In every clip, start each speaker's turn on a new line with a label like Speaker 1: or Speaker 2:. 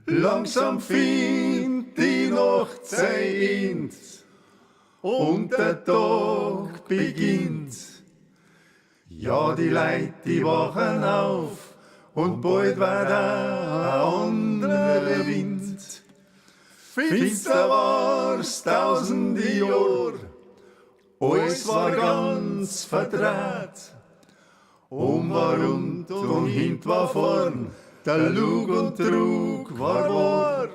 Speaker 1: Langsam findet die Nacht sein End und der Tag beginnt. Ja, die Leute, die wachen auf und bald wird auch ein anderer Wind. Finster war's tausende Jahr, alles war ganz verdreht. War rund und hint war vorn, der Lug und Trug war wahr.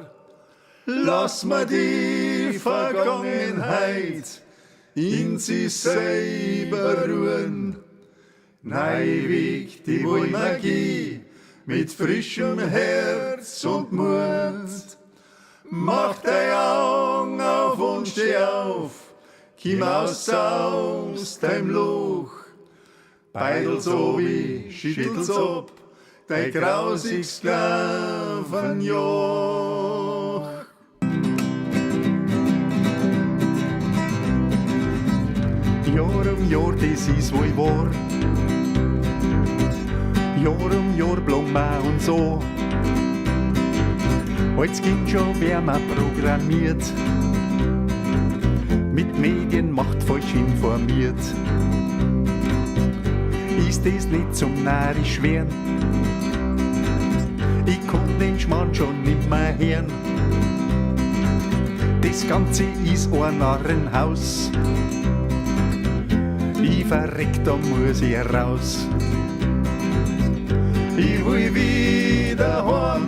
Speaker 1: Lass mir die Vergangenheit in sich selber ruhen. Nein Weg, die wollen wir gehen, mit frischem Herz und Mut. Mach dein Augen auf und steh auf, komm aus deinem Loch. Beidels obi, schüttel's ab, dein grausiges Sklavenjoch. Jahr das ist wo ich war. Jahr blong ma und so. Als Kind schon wär ma programmiert, mit Medienmacht falsch informiert. Ist das nicht zum narrisch werden? Ich kann den Schmarrn schon nimmer hören. Das Ganze ist ein Narrenhaus. Ich verreck, da muss ich raus. Ich will wieder heim,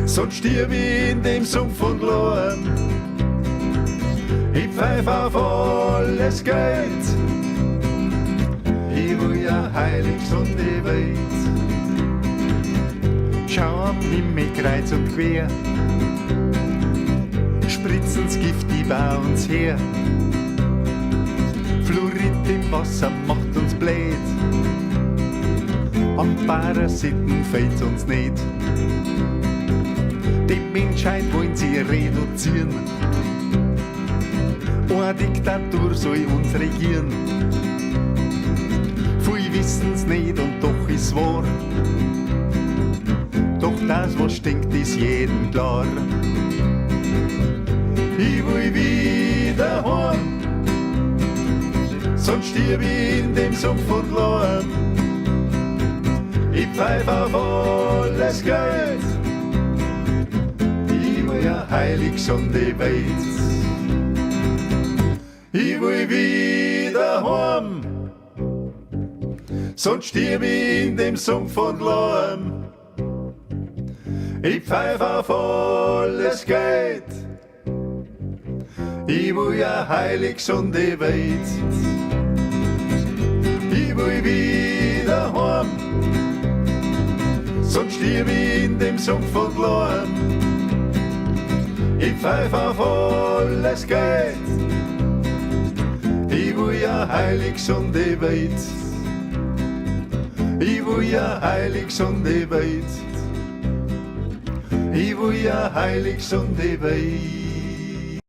Speaker 1: sonst stirb ich in dem Sumpf und Lorn. Ich pfeif auf alles Geld, ich will ja heilig und die Welt. Schau am Himmel kreuz und quer, spritzen's Gift über uns her. Fluorid im Wasser macht uns blöd, am Parasiten fehlt's uns nicht. Die Menschheit wollen sie reduzieren, eine Diktatur soll uns regieren. Viele wissen's nicht und doch ist wahr. Doch das, was stinkt, ist jedem klar. Ich will wieder heim, sonst stirb ich in dem Sumpf und Lorn. Ich pfeif auf alles Geld, ich will ja heilig und die Welt. Ich will wieder heim, sonst stirb ich in dem Sumpf und Lorn. Ich pfeif auf alles Geld, ich will ja heilig und die Welt. Ich will wieder heim, sonst stirb ich in dem Sumpf und Lorn. Ich pfeif auf alles Geld, ich will ja heilig und die Welt. Ich will ja heilig und die Welt. Ich will ja heilig und die Welt.